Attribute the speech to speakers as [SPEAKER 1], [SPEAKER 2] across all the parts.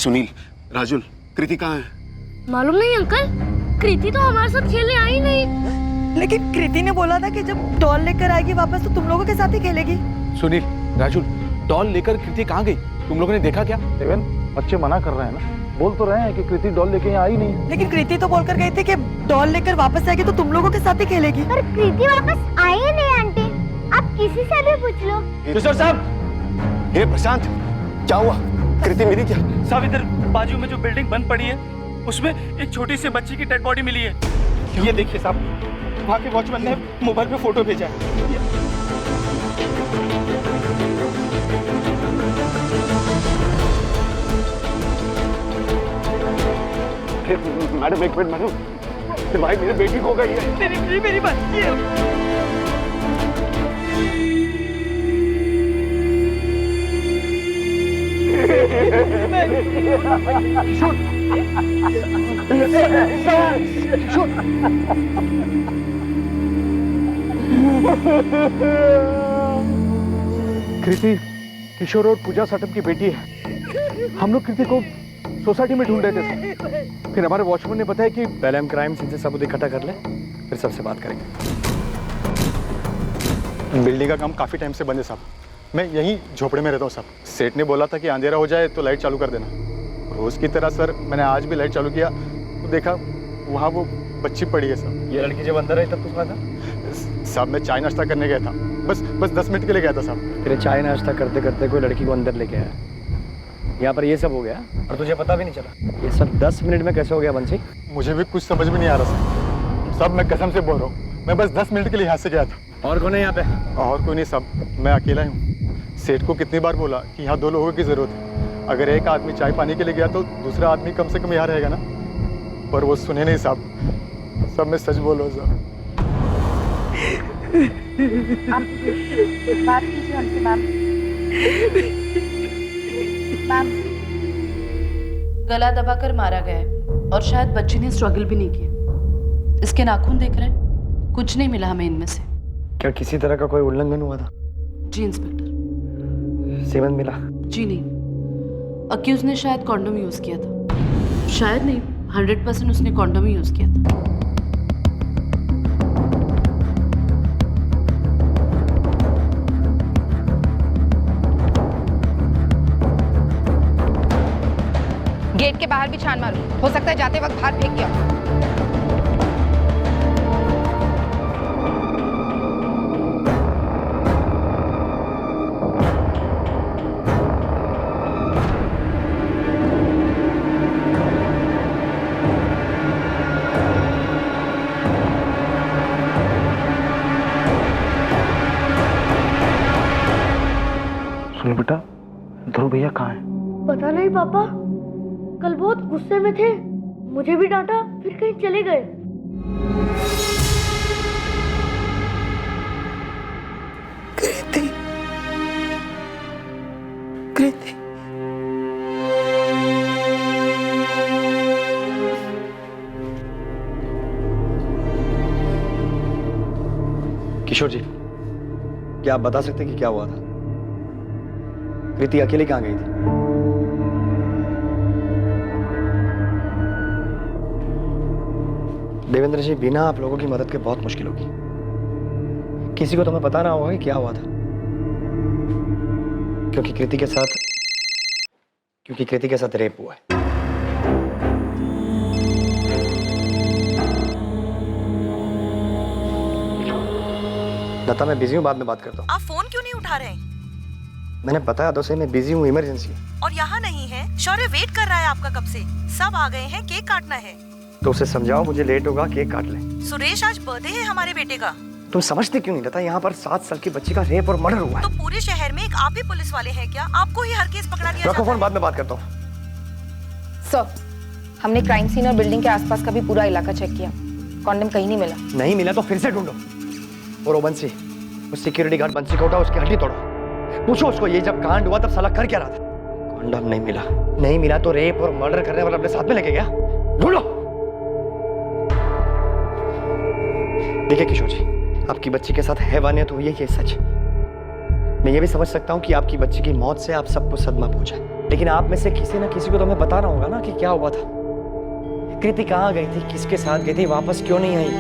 [SPEAKER 1] सुनील, राजुल, कृति कहाँ है?
[SPEAKER 2] मालूम नहीं अंकल, कृति तो हमारे साथ खेलने आई नहीं।
[SPEAKER 3] लेकिन कृति ने बोला था कि जब डॉल लेकर आएगी वापस तो तुम लोगों के साथ ही खेलेगी।
[SPEAKER 4] सुनील, राजुल, डॉल लेकर कृति कहाँ गई? तुम लोगों ने देखा क्या?
[SPEAKER 5] देवेन, बच्चे मना कर रहे हैं ना, बोल तो रहे हैं कि कृति डॉल लेके यहाँ आई नहीं।
[SPEAKER 3] लेकिन कृति तो बोलकर गई थी कि डॉल लेकर वापस आएगी तो तुम लोगों के साथ ही खेलेगी।
[SPEAKER 2] पर कृति वापस आई नहीं आंटी, आप किसी से भी पूछ लो।
[SPEAKER 1] किशोर साहब, हे प्रशांत, क्या हुआ? कृति मिली क्या?
[SPEAKER 6] साहब इधर बाजू में जो बिल्डिंग बंद पड़ी है उसमें एक छोटी सी बच्ची की डेड बॉडी मिली है। ये देखिए साहब, वहाँ के वॉचमैन ने मोबाइल पे फोटो भेजा है।
[SPEAKER 1] मैडम एक मिनट मैडम, भाई मेरी बेटी खो गई है।
[SPEAKER 3] मेरी बच्ची है।
[SPEAKER 5] कृति किशोर और पूजा साटम की बेटी है। हम लोग कृति को सोसाइटी में ढूंढ रहे थे सर। फिर हमारे वॉचमैन ने बताया कि
[SPEAKER 7] पहले हम क्राइम सीन से सबूत इकट्ठा कर ले, फिर सबसे बात करेंगे।
[SPEAKER 5] बिल्डिंग का काम काफी टाइम से बंद है साहब। मैं यहीं झोपड़े में रहता हूँ साहब। सेठ ने बोला था कि अंधेरा हो जाए तो लाइट चालू कर देना। रोज की तरह सर मैंने आज भी लाइट चालू किया तो देखा वहाँ वो बच्ची पड़ी है सर।
[SPEAKER 7] ये लड़की जब अंदर आई तब कुछ था?
[SPEAKER 5] साहब मैं चाय नाश्ता करने गया था, बस 10 मिनट के लिए गया था साहब।
[SPEAKER 7] तेरे चाय नाश्ता करते करते कोई लड़की को अंदर लेके आया, यहाँ पर ये सब हो गया और तुझे पता भी नहीं चला। ये सब 10 मिनट में कैसे हो गया बंसी?
[SPEAKER 5] मुझे भी कुछ समझ में नहीं आ रहा सर। साहब मैं कसम से बोल रहा हूँ, मैं बस 10 मिनट के लिए यहाँ से गया था।
[SPEAKER 7] और कौन है यहाँ पे?
[SPEAKER 5] और कोई नहीं साहब, मैं अकेला ही हूँ। सेठ को कितनी बार बोला कि यहाँ 2 लोगों की ज़रूरत है। अगर एक आदमी चाय पानी के लिए गया तो दूसरा आदमी कम से कम यहाँ रहेगा ना, पर वो सुने नहीं साहब। सब मैं सच बोल रहा हूँ साहब।
[SPEAKER 8] आप बात कीजिए हमसे मैम। मैम,
[SPEAKER 9] गला दबाकर मारा गया है और शायद बच्ची ने स्ट्रगल भी नहीं किया। इसके नाखून देख रहे हैं, कुछ नहीं मिला हमें इनमें से।
[SPEAKER 7] क्या किसी तरह का कोई उल्लंघन हुआ था?
[SPEAKER 9] जी इंस्पेक्टर।
[SPEAKER 7] सेवन मिला?
[SPEAKER 9] जी नहीं, अक्यूज ने शायद कॉन्डोम यूज किया था। शायद नहीं, 100% उसने कॉन्डोम ही यूज किया था।
[SPEAKER 8] गेट के बाहर भी छान मारो, हो सकता है जाते वक्त बाहर फेंक गया।
[SPEAKER 5] सुनो बेटा, ध्रुव भैया कहाँ हैं?
[SPEAKER 2] पता नहीं पापा, कल बहुत गुस्से में थे, मुझे भी डांटा, फिर कहीं चले गए।
[SPEAKER 3] कृति, कृति।
[SPEAKER 7] किशोर जी, क्या आप बता सकते कि क्या हुआ था? कृति अकेले कहाँ गई थी? देवेंद्र जी, बिना आप लोगों की मदद के बहुत मुश्किल होगी। किसी को तो हमें पता ना होगा कि क्या हुआ था, क्योंकि कृति के साथ रेप हुआ है। लता, मैं बिजी हूँ, बाद में बात करता हूँ।
[SPEAKER 3] आप फोन क्यों नहीं उठा रहे?
[SPEAKER 7] मैंने बताया तो सही, मैं बिजी हूँ, इमरजेंसी है।
[SPEAKER 3] और यहाँ नहीं है? शौर्य वेट कर रहा है आपका कब से। सब आ गए हैं, केक काटना है।
[SPEAKER 7] तो उसे समझाओ मुझे लेट होगा, केक काट ले।
[SPEAKER 3] सुरेश, आज बर्थडे है हमारे बेटे का।
[SPEAKER 7] तुम समझते क्यों नहीं लता? यहाँ पर 7 साल की बच्ची का रेप और मर्डर हुआ है।
[SPEAKER 3] तो पूरे शहर में एक आप ही पुलिस वाले हैं क्या? आपको ही हर केस पकड़ा दिया
[SPEAKER 7] रखो फोन, बाद में बात करता हूँ।
[SPEAKER 8] सर, हमने क्राइम सीन और बिल्डिंग के आसपास का भी पूरा इलाका चेक किया, कॉन्डम कहीं नहीं मिला।
[SPEAKER 7] नहीं मिला तो फिर से ढूंढो। और वो बंसी, उस सिक्योरिटी गार्ड बंसी को उठाओ, उसकी हड्डी तोड़ो। पूछो उसको ये जब कांड हुआ तब साला कर क्या रहा था। कॉन्डम नहीं मिला, नहीं मिला तो रेप और मर्डर करने वाला अपने साथ में लेके गया। ढूंढो। देखिए किशोर जी, आपकी बच्ची के साथ हैवानियत हुई है, ये सच। मैं ये भी समझ सकता हूँ कि आपकी बच्ची की मौत से आप सबको सदमा पहुंचा, लेकिन आप में से किसी ना किसी को तो हमें बताना होगा ना कि क्या हुआ था। कृति कहाँ गई थी, किसके साथ गई थी, वापस क्यों नहीं आई?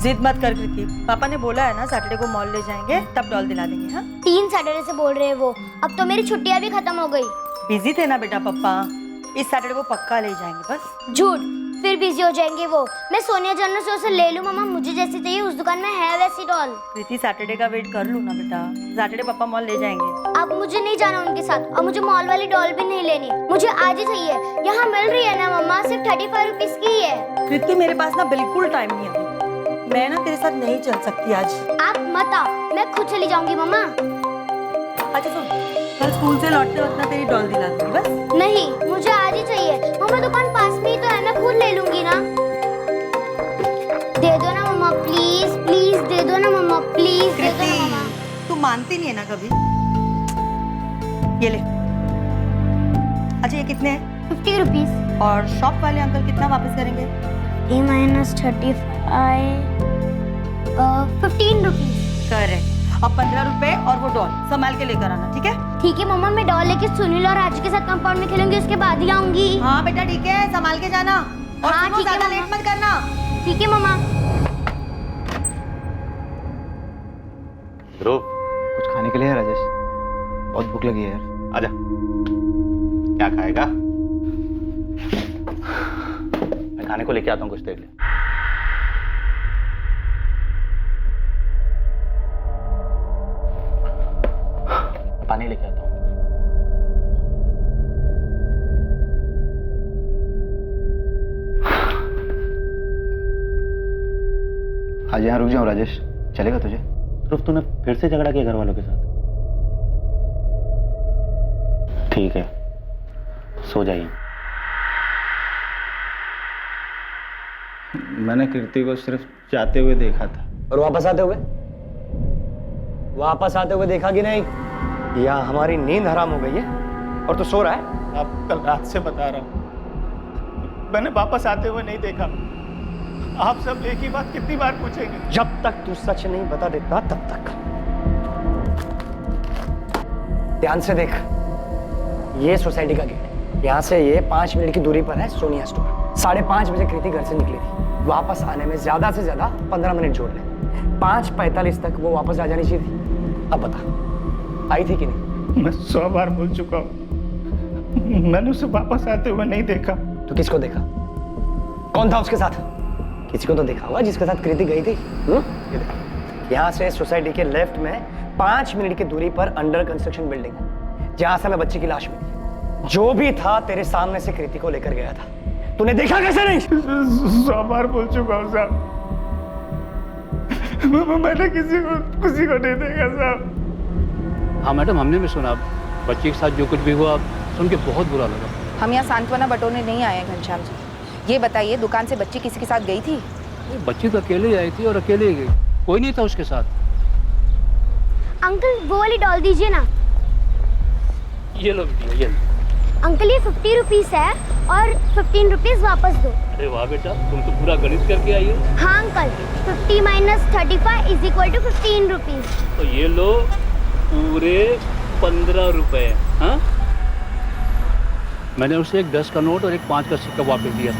[SPEAKER 3] जिद मत कर कृति, पापा ने बोला है ना सैटरडे को मॉल ले जाएंगे, तब डॉल दिला देंगे। हाँ
[SPEAKER 2] 3 सैटरडे से बोल रहे हैं वो। अब तो मेरी छुट्टियां भी खत्म हो गई।
[SPEAKER 3] बिजी थे ना बेटा पापा, इस सैटरडे को पक्का ले जाएंगे बस।
[SPEAKER 2] झूठ, फिर बिजी हो जाएंगे वो। मैं सोनिया जनरल से उसे ले लूं मम्मा, मुझे जैसी चाहिए उस दुकान में है वैसी डॉल।
[SPEAKER 3] कृति सैटरडे का वेट कर लूँ ना बेटा, सैटरडे पापा मॉल ले जाएंगे।
[SPEAKER 2] अब मुझे नहीं जाना उनके साथ, और मुझे मॉल वाली डॉल भी नहीं लेनी, मुझे आज ही चाहिए। यहाँ मिल रही है ना मम्मा, सिर्फ 35 रुपीज की ही है।
[SPEAKER 3] कृति मेरे पास ना बिल्कुल टाइम नहीं है, मैं ना तेरे साथ नहीं चल सकती आज।
[SPEAKER 2] आप मत आओ, मैं खुद चली जाऊंगी मम्मा।
[SPEAKER 3] अच्छा सुन, कल स्कूल से लौटते वक्त ना तेरी डॉल दिला दूंगी बस।
[SPEAKER 2] नहीं, मुझे आज ही चाहिए मम्मा, दुकान पास में ही तो है, मैं खुद ले लूंगी ना। दे दो ना मम्मा, प्लीज प्लीज दे दो ना मम्मा, प्लीज दे दो ना मम्मा।
[SPEAKER 3] तू मानती नहीं है ना कभी। ये ले। अच्छा ये कितने हैं?
[SPEAKER 2] 50 रुपीज।
[SPEAKER 3] और शॉप वाले अंकल कितना वापस करेंगे?
[SPEAKER 2] A - 35 15 rupees.
[SPEAKER 3] करेक्ट। अब 15 रुपए और वो डॉल संभाल के लेकर आना, ठीक है?
[SPEAKER 2] ठीक है मम्मा, मैं डॉल लेके सुनील और राजू के साथ कंपाउंड में खेलूंगी, उसके बाद ही आऊंगी।
[SPEAKER 3] हाँ बेटा ठीक है, संभाल के जाना। और
[SPEAKER 2] हाँ,
[SPEAKER 3] सुनो,
[SPEAKER 2] ठीक है,
[SPEAKER 3] ज्यादा
[SPEAKER 2] मम्मा।
[SPEAKER 3] लेट मत करना।
[SPEAKER 2] ठीक है मम्मा।
[SPEAKER 1] ध्रुव, कुछ खाने के लिए है राजेश? बहुत भूख लगी है यार। आजा, क्या खाएगा? मैं खाने को लेके आता हूँ, कुछ देर ले। पानी लेके आता हूँ। आज यहाँ रुक जाऊँ राजेश, चलेगा तुझे? सिर्फ तूने फिर से झगड़ा किया घर वालों के साथ? ठीक है, सो जाइए।
[SPEAKER 6] मैंने कीर्ति को सिर्फ जाते हुए देखा था।
[SPEAKER 7] और वापस आते हुए? वापस आते हुए देखा कि नहीं? या हमारी नींद हराम हो गई है और तू सो रहा है?
[SPEAKER 6] आप कल रात से बता रहा हूँ, मैंने वापस आते हुए नहीं देखा। आप सब एक ही बात कितनी बार पूछेंगे?
[SPEAKER 7] जब तक तू सच नहीं बता देता तब तक। ध्यान से देख, ये सोसाइटी का गेट, यहाँ से ये 5 मिनट की दूरी पर है सोनिया स्टोर। 5:30 बजे कृति घर से निकली थी, वापस आने में ज्यादा से ज्यादा 15 मिनट जोड़ ले। 5:45 तक वो वापस आ जानी चाहिए थी। अब बता, आई थी कि नहीं?
[SPEAKER 6] मैं 100 बार बोल चुका हूँ, मैंने उसे वापस आते हुए नहीं देखा।
[SPEAKER 7] तो किसको देखा? कौन था उसके साथ? किसी को तो देखा होगा जिसके साथ कृति गई थी। ये देख, यहाँ से सोसाइटी के लेफ्ट में 5 मिनट की दूरी पर अंडर कंस्ट्रक्शन बिल्डिंग है, जहाँ से मैं बच्ची की लाश मिली। जो भी था तेरे सामने से कृति को लेकर गया था, तूने देखा कैसे नहीं?
[SPEAKER 6] 100 बार बोल चुका हूँ साहब, मैंने किसी को नहीं देखा साहब।
[SPEAKER 4] हाँ मैडम, हमने भी सुना, बच्ची के साथ जो कुछ भी हुआ सुन के बहुत बुरा लगा।
[SPEAKER 8] हम यहाँ सांत्वना बटोरने नहीं आए हैं घनश्याम जी। ये बताइए, दुकान से बच्ची किसी के साथ गई थी?
[SPEAKER 4] बच्ची तो अकेले आई थी और अकेले ही गई, कोई नहीं था उसके साथ।
[SPEAKER 2] अंकल वो वाली डॉल दीजिए ना।
[SPEAKER 4] ये लो बेटा, ये लो।
[SPEAKER 2] अंकल ये 50 रुपीज है और 15 रुपीज वापस दो।
[SPEAKER 4] अरे वाह बेटा, तुम तो पूरा गणित करके आई हो।
[SPEAKER 2] हाँ अंकल, 50 - 35 = 15 रुपीज।
[SPEAKER 4] तो ये लो पूरे 15 रुपए। हाँ, मैंने उसे एक 10 का नोट और एक 5 का सिक्का वापस दिया।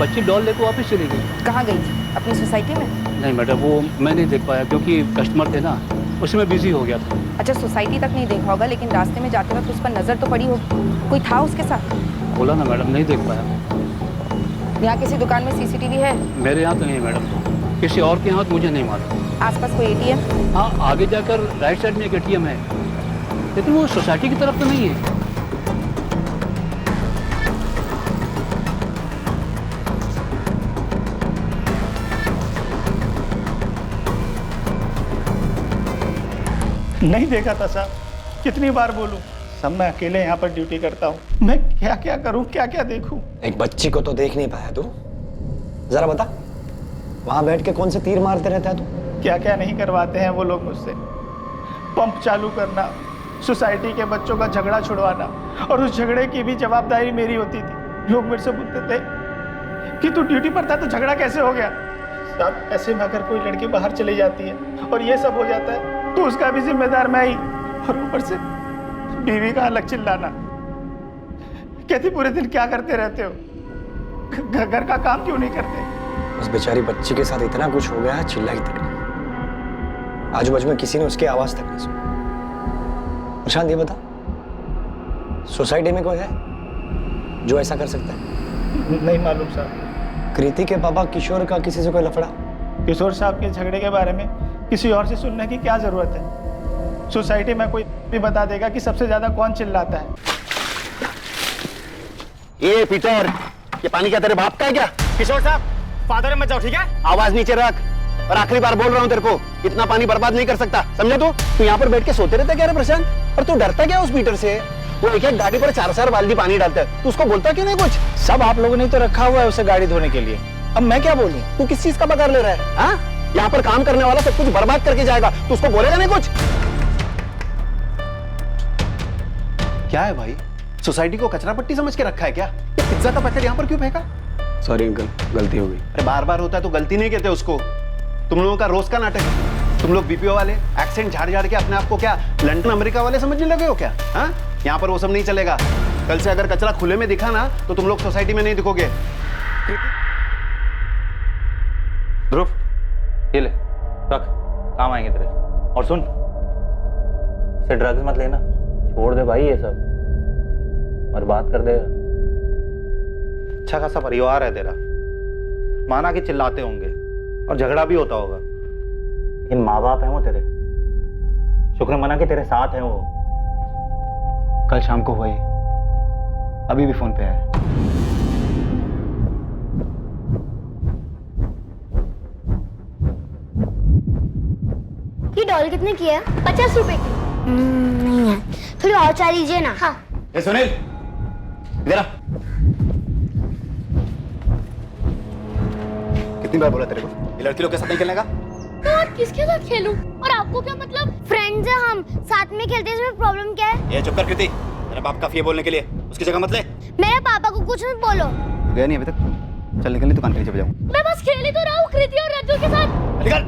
[SPEAKER 4] बच्ची डॉल लेकर वापस चली गई।
[SPEAKER 8] कहाँ गई थी? अपनी सोसाइटी में?
[SPEAKER 4] नहीं मैडम, वो मैं नहीं देख पाया क्योंकि कस्टमर थे ना, उसमें बिजी हो गया था।
[SPEAKER 8] अच्छा, सोसाइटी तक नहीं देखा होगा, लेकिन रास्ते में जाते वक्त उस पर नजर तो पड़ी होगी। कोई था उसके साथ?
[SPEAKER 4] बोला ना मैडम, नहीं देख पाया।
[SPEAKER 8] यहाँ किसी दुकान में सीसीटीवी है?
[SPEAKER 4] मेरे यहाँ तो नहीं मैडम, किसी और के यहाँ तो मुझे नहीं मालूम।
[SPEAKER 8] आसपास कोई एटीएम?
[SPEAKER 4] हाँ, आगे जाकर राइट साइड में एक एटीएम है, लेकिन वो सोसाइटी की तरफ तो नहीं है।
[SPEAKER 6] नहीं देखा था साहब, कितनी बार बोलूं? सब मैं अकेले यहाँ पर ड्यूटी करता हूँ, मैं क्या क्या करूँ, क्या क्या देखूँ?
[SPEAKER 7] एक बच्ची को तो देख नहीं पाया तू? जरा बता, वहां बैठ के कौन से तीर मारते रहता है तू?
[SPEAKER 6] क्या क्या नहीं करवाते हैं वो लोग मुझसे। पंप चालू करना, सोसाइटी के बच्चों का झगड़ा छुड़वाना, और उस झगड़े की भी जवाबदारी मेरी होती थी। लोग मेरे से पूछते थे कि तू ड्यूटी पर था तो झगड़ा कैसे हो गया। साहब ऐसे में अगर कोई लड़की बाहर चली जाती है और ये सब हो जाता है तो उसका भी जिम्मेदार मैं ही, और ऊपर से बीवी का अलग चिल्लाना। कहती पूरे दिन क्या करते रहते हो, घर का काम क्यों नहीं करते।
[SPEAKER 7] उस बेचारी बच्ची के साथ इतना कुछ हो गया है, चिल्लाई तक नहीं। आजू बाजू में किसी ने उसकी आवाज तक नहीं सुनी। प्रशांत ये बता, सोसाइटी में कोई है जो ऐसा कर सकता है?
[SPEAKER 6] नहीं मालूम साहब।
[SPEAKER 7] कृति के पापा किशोर का किसी से कोई लफड़ा?
[SPEAKER 6] किशोर साहब के झगड़े के बारे में किसी और से सुनने की क्या जरूरत है। सोसाइटी में कोई भी बता देगा कि सबसे ज्यादा कौन चिल्लाता है।
[SPEAKER 1] ये पीटर, ये पानी क्या तेरे बाप का है क्या?
[SPEAKER 7] किशोर साहब, फादर मत जाओ, ठीक है?
[SPEAKER 1] आवाज नीचे रख, और आखिरी बार बोल रहा हूँ तेरे को, इतना पानी बर्बाद नहीं कर सकता, समझा तू यहाँ पर बैठ के सोते रहता क्या रे प्रशांत? और तू डरता क्या उस पीटर से? वो एक एक गाड़ी पर 4 बाल्टी पानी डालता है, तू उसको बोलता क्यों नहीं कुछ?
[SPEAKER 6] सब आप लोगों ने तो रखा हुआ है उसे गाड़ी धोने के लिए, अब मैं क्या बोलूं?
[SPEAKER 1] तू किस चीज का बकार ले रहा है? हाँ, यहाँ पर काम करने वाला सब कुछ बर्बाद करके जाएगा, तू उसको बोलेगा नहीं कुछ? क्या है भाई, सोसाइटी को कचरा पट्टी समझ के रखा है क्या? पिज्जा का पैकेट यहाँ पर क्यों फेंका?
[SPEAKER 7] सॉरी अंकल, गलती हो गई।
[SPEAKER 1] अरे बार बार होता है तो गलती नहीं कहते उसको। तुम लोगों का रोज का नाटक है। तुम लोग बीपीओ वाले एक्सेंट झाड़ झाड़ के अपने आप को क्या लंदन अमेरिका वाले समझने लगे हो क्या? हाँ, यहाँ पर वो सब नहीं चलेगा। कल से अगर कचरा खुले में दिखा ना तो तुम लोग सोसाइटी में नहीं दिखोगे।
[SPEAKER 10] ध्रुव, ये ले रख, काम आएंगे तेरे। और सुन, इसे ड्रग्स मत लेना, छोड़ दे भाई ये सब, बर्बाद कर देगा। अच्छा खासा परिवार है तेरा, माना कि चिल्लाते होंगे और झगड़ा भी होता होगा, लेकिन माँ बाप है वो तेरे, शुक्र मना कि तेरे साथ है वो।
[SPEAKER 1] कल शाम को हुई, अभी भी फोन पे है।
[SPEAKER 2] ये डॉल कितने की है? 50 रुपए की। नहीं है, थोड़ी और चाह लीजिए ना। हाँ।
[SPEAKER 1] ए सुनील, इधर आ। कितनी बार बोला तेरे को ये लड़की लोग के साथ नहीं खेलने का?
[SPEAKER 2] तो और किसके साथ खेलूं? और आपको क्या मतलब? फ्रेंड्स हैं हम, साथ में खेलते हैं, इसमें प्रॉब्लम क्या है?
[SPEAKER 1] ये चुप कर कृति, तेरा बाप काफी है बोलने के लिए, उसकी जगह मत ले।
[SPEAKER 2] मेरे पापा को कुछ मत बोलो।
[SPEAKER 1] गया नहीं अभी तक? चल निकल, दुकान के नीचे जाऊँ।
[SPEAKER 2] मैं बस खेल ही तो रहा हूँ कृति और रज्जू के साथ।
[SPEAKER 1] निकल।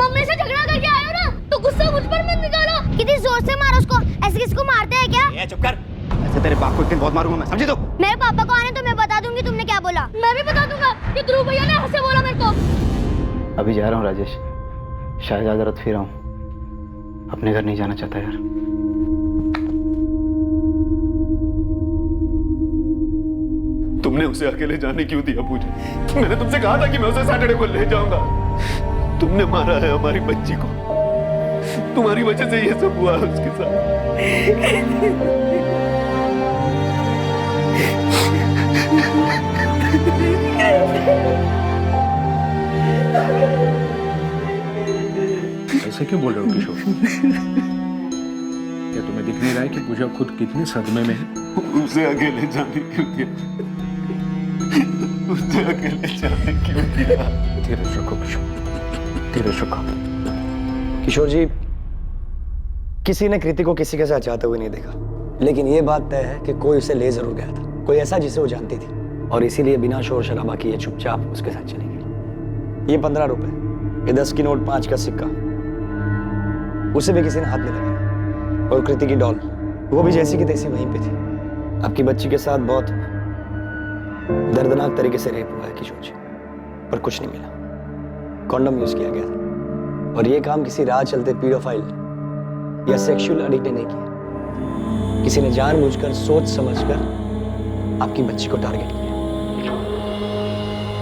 [SPEAKER 2] मम्मी से झगड़ा करके आए हो ना, तो गुस्सा मुझ पर मत निकालो। कितनी जोर से मारो उसको, ऐसे किसी को मारते हैं क्या?
[SPEAKER 1] ये चुप कर, ऐसे तेरे बाप को एक दिन बहुत मारूंगा मैं, समझी तू?
[SPEAKER 2] मेरे पापा को आने तो मैं बता दूंगी तुमने क्या बोला। मैं भी बता दूंगा कि ध्रुव भैया ने ऐसे बोला मेरे को।
[SPEAKER 1] अभी जा रहा हूँ राजेश, शायद आज रात फिर आऊँ, अपने घर नहीं जाना चाहता यार।
[SPEAKER 5] तुमने उसे अकेले जाने क्यों दिया पूजा? मैंने तुमसे कहा था कि मैं उसे सैटरडे को ले जाऊंगा। तुमने मारा है हमारी बच्ची को, तुम्हारी वजह से ये सब हुआ है उसके साथ।
[SPEAKER 11] ऐसे क्यों बोल रहे हो किशोर? क्या तुम्हें दिख नहीं रहा है कि पूजा खुद कितने सदमे में है?
[SPEAKER 5] उसे अकेले जाने क्यों दिया? उसे अकेले जाने क्यों दिया?
[SPEAKER 11] धीरज रखो किशोर, धीरज रखो।
[SPEAKER 7] किशोर जी, किसी ने कृति को किसी के साथ जाते हुए नहीं देखा, लेकिन ये बात तय है कि कोई उसे ले जरूर गया था, कोई ऐसा जिसे वो जानती थी, और इसीलिए बिना शोर शराबा किए चुपचाप उसके साथ चली गई। ये 15 रुपए, ये 10 की नोट, 5 का सिक्का, उसे भी किसी ने हाथ नहीं लगाया। और कृति की डॉल, वो भी जैसी की तैसी वहीं पे थी। आपकी बच्ची के साथ बहुत दर्दनाक तरीके से रेप हुआ है किशोर जी, पर कुछ नहीं मिला। कॉन्डम यूज किया गया था, और ये काम किसी राह चलते पीडोफाइल या सेक्सुअल एडिक्ट ने नहीं किया। किसी ने जानबूझकर, सोच समझकर आपकी बच्ची को टारगेट किया।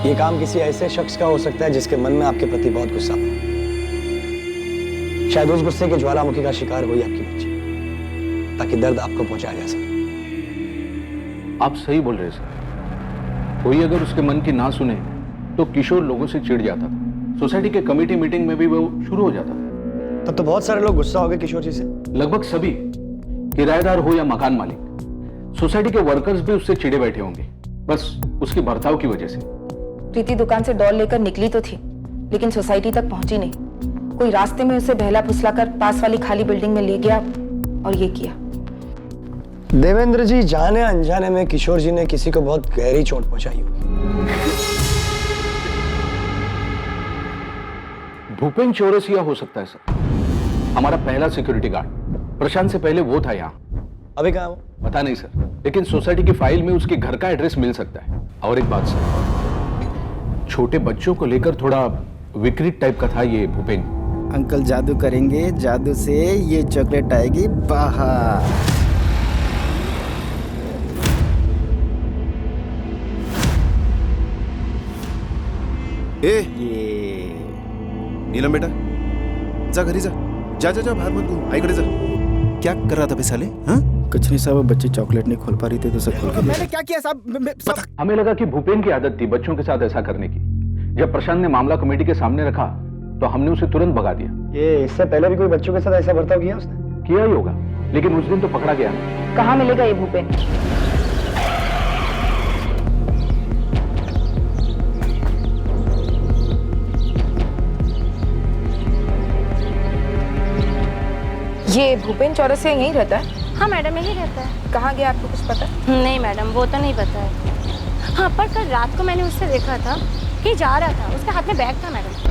[SPEAKER 7] ये काम किसी ऐसे शख्स का हो सकता है जिसके मन में आपके प्रति बहुत गुस्सा था। शायद उस गुस्से के ज्वालामुखी का शिकार हुई आपकी बच्ची, ताकि दर्द आपको पहुंचाया जा सके।
[SPEAKER 11] आप सही बोल रहे सर। कोई अगर उसके मन की ना सुने तो किशोर लोगों से चिढ़ जाता था, सोसाइटी के कमेटी मीटिंग में भी वो शुरू हो जाता था।
[SPEAKER 7] तब तो बहुत सारे लोग गुस्सा हो गए किशोर जी से।
[SPEAKER 11] लगभग सभी, किराएदार हो या मकान मालिक, सोसाइटी के वर्कर्स भी उससे चिढ़े बैठे होंगे, बस उसके बर्ताव की वजह से।
[SPEAKER 8] प्रीति दुकान से डॉल लेकर निकली तो थी, लेकिन सोसाइटी तक पहुंची नहीं। कोई रास्ते में उसे बहला फुसलाकर पास वाली खाली बिल्डिंग में ले गया और ये किया।
[SPEAKER 7] देवेंद्र जी, जाने अनजाने में किशोर जी ने किसी को बहुत गहरी चोट पहुंचाई होगी।
[SPEAKER 11] भूपेन चौरसिया हो सकता है सर, हमारा पहला सिक्योरिटी गार्ड। प्रशांत से पहले वो था यहाँ।
[SPEAKER 7] अभी कहाँ है वो?
[SPEAKER 11] पता नहीं सर, लेकिन सोसाइटी की फाइल में उसके घर का एड्रेस मिल सकता है। और एक बात सर, छोटे बच्चों को लेकर थोड़ा विकृत टाइप का था ये भूपेन।
[SPEAKER 6] अंकल जादू करेंगे, जादू से ये चॉकलेट आएगी बाहर।
[SPEAKER 1] ए नीलम बेटा, जा घरी जा, जा जा जा, बाहर मत घूम, आई खड़े जा। क्या कर रहा था बे साले? हाँ,
[SPEAKER 6] कुछ नहीं साहब, बच्चे चॉकलेट नहीं खोल पा रही थी तो सब खोल के मैंने क्या किया साहब?
[SPEAKER 11] हमें लगा कि भूपेन की आदत थी बच्चों के साथ ऐसा करने की। जब प्रशांत ने मामला कमेटी के सामने रखा तो हमने उसे तुरंत भगा दिया।
[SPEAKER 7] ये इससे पहले भी कोई बच्चों के साथ ऐसा बर्ताव किया उसने?
[SPEAKER 11] किया ही होगा, लेकिन उस दिन तो पकड़ा गया ना।
[SPEAKER 8] कहाँ मिलेगा ये भूपेन? ये भूपेन चौरसिया यहीं रहता है?
[SPEAKER 2] हाँ मैडम, यही रहता है।
[SPEAKER 8] कहाँ गया आपको कुछ पता?
[SPEAKER 2] नहीं मैडम, वो तो नहीं पता है। हाँ, पर कल रात को मैंने उससे देखा था कि जा रहा था, उसके हाथ में बैग था मैडम।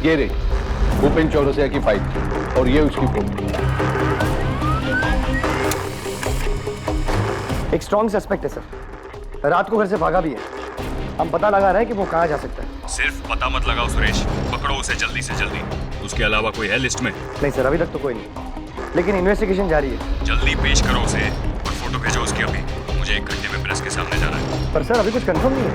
[SPEAKER 11] ये रे भूपेन चौरसिया की फाइल और ये उसकी फोटो।
[SPEAKER 7] एक स्ट्रॉन्ग सस्पेक्ट है सर, रात को घर से भागा भी है। हम पता लगा रहे हैं कि वो कहाँ जा सकता है।
[SPEAKER 12] सिर्फ पता मत लगाओ सुरेश, पकड़ो उसे जल्दी से जल्दी। उसके अलावा कोई है लिस्ट में?
[SPEAKER 7] नहीं सर, अभी तक तो कोई नहीं, लेकिन इन्वेस्टिगेशन जारी है।
[SPEAKER 12] जल्दी पेश करो उसे और फोटो भेजो उसकी अभी। मुझे 1 घंटे में प्रेस के सामने जाना है।
[SPEAKER 7] पर सर अभी कुछ कंफर्म नहीं है,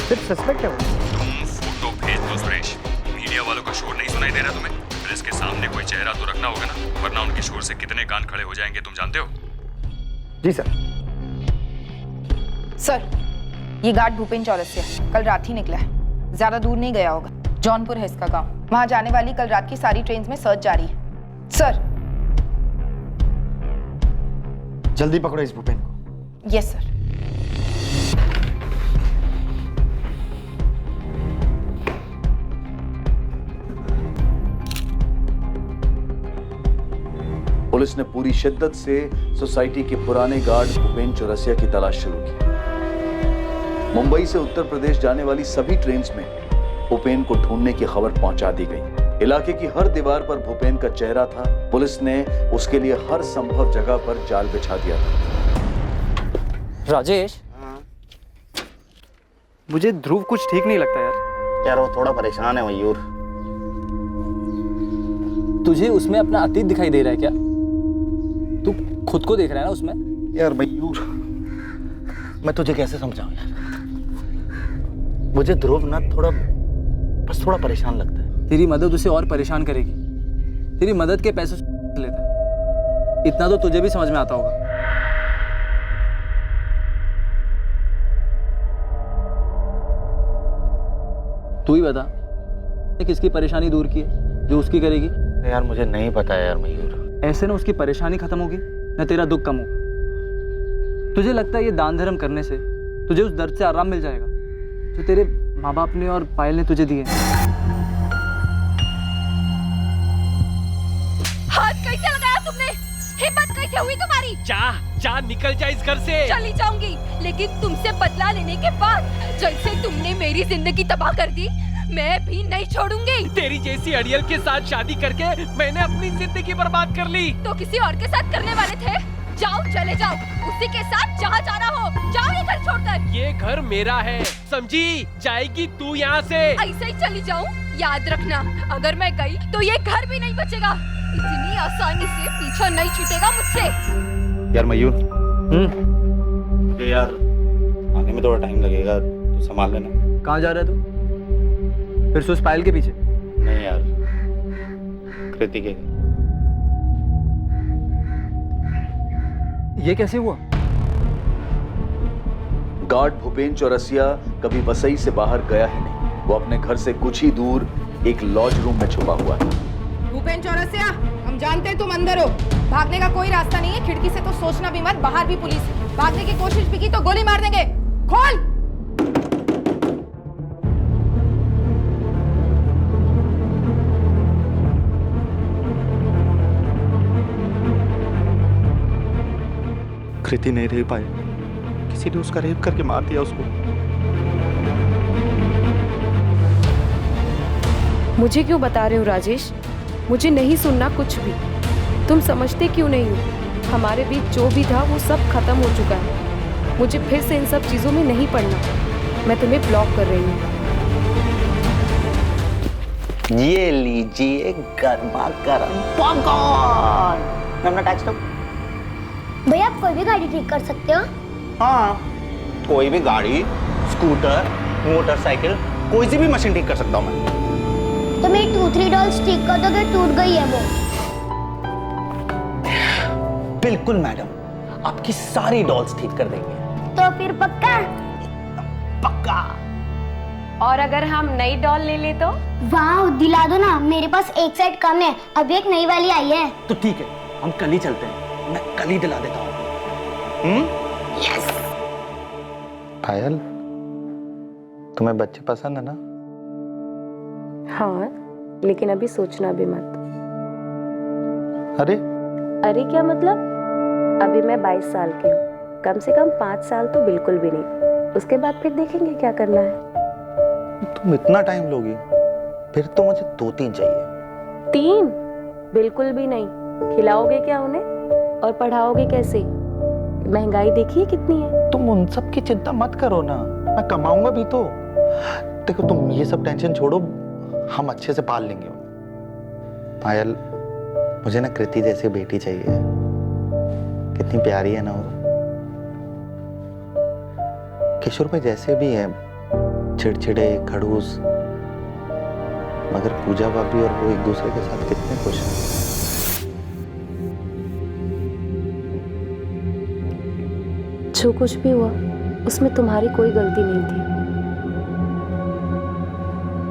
[SPEAKER 7] सिर्फ सस्पेक्ट है वो।
[SPEAKER 12] तुम फोटो भेज दो सुरेश। मीडिया वालों का शोर नहीं सुनाई दे रहा तुम्हें? प्रेस के सामने कोई चेहरा तो रखना होगा ना, वरना उनके शोर से कितने कान खड़े हो जाएंगे तुम जानते हो।
[SPEAKER 7] जी सर।
[SPEAKER 8] सर, ये गार्ड भूपेन चौरसिया कल रात ही निकला है, ज्यादा दूर नहीं गया होगा। जौनपुर है इसका गांव। वहां जाने वाली कल रात की सारी ट्रेन्स में सर्च जारी है। सर
[SPEAKER 7] जल्दी पकड़ो इस भूपेन को।
[SPEAKER 8] Yes sir.
[SPEAKER 13] पुलिस ने पूरी शिद्दत से सोसाइटी के पुराने गार्ड भूपेन चौरसिया की तलाश शुरू की। मुंबई से उत्तर प्रदेश जाने वाली सभी ट्रेन्स में भूपेन को ढूंढने की खबर पहुंचा दी गई। इलाके की हर दीवार पर भूपेन का चेहरा था। पुलिस ने उसके लिए हर संभव जगह पर जाल बिछा दिया था।
[SPEAKER 10] राजेश,
[SPEAKER 6] मुझे ध्रुव कुछ ठीक नहीं लगता यार।
[SPEAKER 1] यार वो थोड़ा परेशान है मयूर।
[SPEAKER 10] तुझे उसमें अपना अतीत दिखाई दे रहा है क्या? तू खुद को देख रहा है ना उसमें?
[SPEAKER 1] यार मयूर, मैं तुझे कैसे समझाऊं यार, मुझे ध्रुव ना बस थोड़ा परेशान लगता है।
[SPEAKER 10] तेरी मदद उसे और परेशान करेगी। तेरी मदद के पैसे लेता है, इतना तो तुझे भी समझ में आता होगा। तू ही बता, किसकी परेशानी दूर की है जो उसकी करेगी?
[SPEAKER 1] यार मुझे नहीं पता यार मयूर।
[SPEAKER 10] ऐसे ना उसकी परेशानी खत्म होगी ना तेरा दुख कम होगा। तुझे लगता है ये दान धर्म करने से तुझे उस दर्द से आराम मिल जाएगा जो तेरे माँ बाप ने और पायल ने तुझे दिए?
[SPEAKER 14] हाथ कैसे लगाया तुमने? हिम्मत कैसे हुई तुम्हारी? जा निकल जा इस घर से। चली जाऊंगी, लेकिन तुमसे बदला लेने के बाद जैसे तुमने मेरी जिंदगी तबाह कर दी, मैं भी नहीं छोड़ूंगी। तेरी जैसी अड़ियल के साथ शादी करके मैंने अपनी जिंदगी बर्बाद कर ली। तो किसी और के साथ करने वाले थे? जाओ, चले जाओ, उसी के साथ जहाँ जाना हो। जाओ ये घर छोड़कर। ये घर मेरा है, समझी? जाएगी तू यहाँ से। ऐसे ही चली जाऊँ? याद रखना, अगर मैं गई तो ये घर भी नहीं बचेगा। इतनी आसानी से पीछा नहीं छूटेगा मुझसे।
[SPEAKER 1] यार मयूर, यार आने में थोड़ा टाइम लगेगा, तू संभाल लेना।
[SPEAKER 10] कहाँ जा रहा है तू? फिर से उस पायल के पीछे?
[SPEAKER 1] नहीं यार, कृति के।
[SPEAKER 10] ये कैसे हुआ?
[SPEAKER 13] गार्ड भूपेन चौरसिया कभी वसई से बाहर गया ही नहीं। वो अपने घर से कुछ ही दूर एक लॉज रूम में छुपा हुआ था।
[SPEAKER 8] भूपेन चौरसिया, हम जानते हैं तुम अंदर हो। भागने का कोई रास्ता नहीं है। खिड़की से तो सोचना भी मत, बाहर भी पुलिस है। भागने की कोशिश भी की तो गोली मार देंगे। खोल।
[SPEAKER 5] कृति नहीं रह पाई, किसी ने उसका रेप करके मार दिया उसको।
[SPEAKER 15] मुझे क्यों बता रहे हो राजेश? मुझे नहीं सुनना कुछ भी। तुम समझते क्यों नहीं हो? हमारे बीच जो भी था वो सब खत्म हो चुका है। मुझे फिर से इन सब चीजों में नहीं पड़ना। मैं तुम्हें ब्लॉक कर रही हूँ।
[SPEAKER 10] ये लीजिए गर्मा गर्म पॉपकॉर्न। टैक्स दो।
[SPEAKER 2] भैया आप कोई भी गाड़ी ठीक कर सकते हो?
[SPEAKER 10] हाँ, कोई भी गाड़ी, स्कूटर, मोटरसाइकिल, कोई सी भी मशीन ठीक कर सकता हूँ मैं।
[SPEAKER 2] तो मेरी टूथरी डॉल्स ठीक कर दोगे? टूट गई है वो।
[SPEAKER 10] बिल्कुल मैडम, आपकी सारी डॉल्स ठीक कर देंगे।
[SPEAKER 2] तो फिर पक्का?
[SPEAKER 10] पक्का।
[SPEAKER 15] और अगर हम नई डॉल ले ले तो?
[SPEAKER 2] वाह, दिला दो ना, मेरे पास एक सेट कम है, अभी एक नई वाली आई है।
[SPEAKER 10] तो ठीक है, हम कल ही चलते हैं, मैं कल ही दिला देता हूँ। यस। पायल, तुम्हें बच्चे पसंद है ना?
[SPEAKER 15] हाँ, लेकिन अभी सोचना भी मत।
[SPEAKER 10] अरे
[SPEAKER 15] अरे क्या मतलब? अभी मैं 22 साल की हूँ, कम से कम 5 साल तो बिल्कुल भी नहीं। उसके बाद फिर देखेंगे क्या करना है।
[SPEAKER 10] तुम इतना टाइम लोगी? फिर तो मुझे 2-3 चाहिए।
[SPEAKER 15] 3? बिल्कुल भी नहीं। खिलाओगे क्या उन्हें और पढ़ाओगे कैसे? महंगाई देखिए कितनी है।
[SPEAKER 10] तुम उन सब की चिंता मत करो ना, मैं कमाऊंगा भी तो। देखो तुम ये सब टेंशन छोड़ो, हम अच्छे से पाल लेंगे। पायल, मुझे ना कृति जैसी बेटी चाहिए। कितनी प्यारी है ना वो। किशोर भाई जैसे भी है, चिड़चिड़े, खड़ूस, मगर पूजा भाभी और वो एक दूसरे के साथ कितने खुश हैं।
[SPEAKER 15] जो कुछ भी हुआ उसमें तुम्हारी कोई गलती नहीं थी,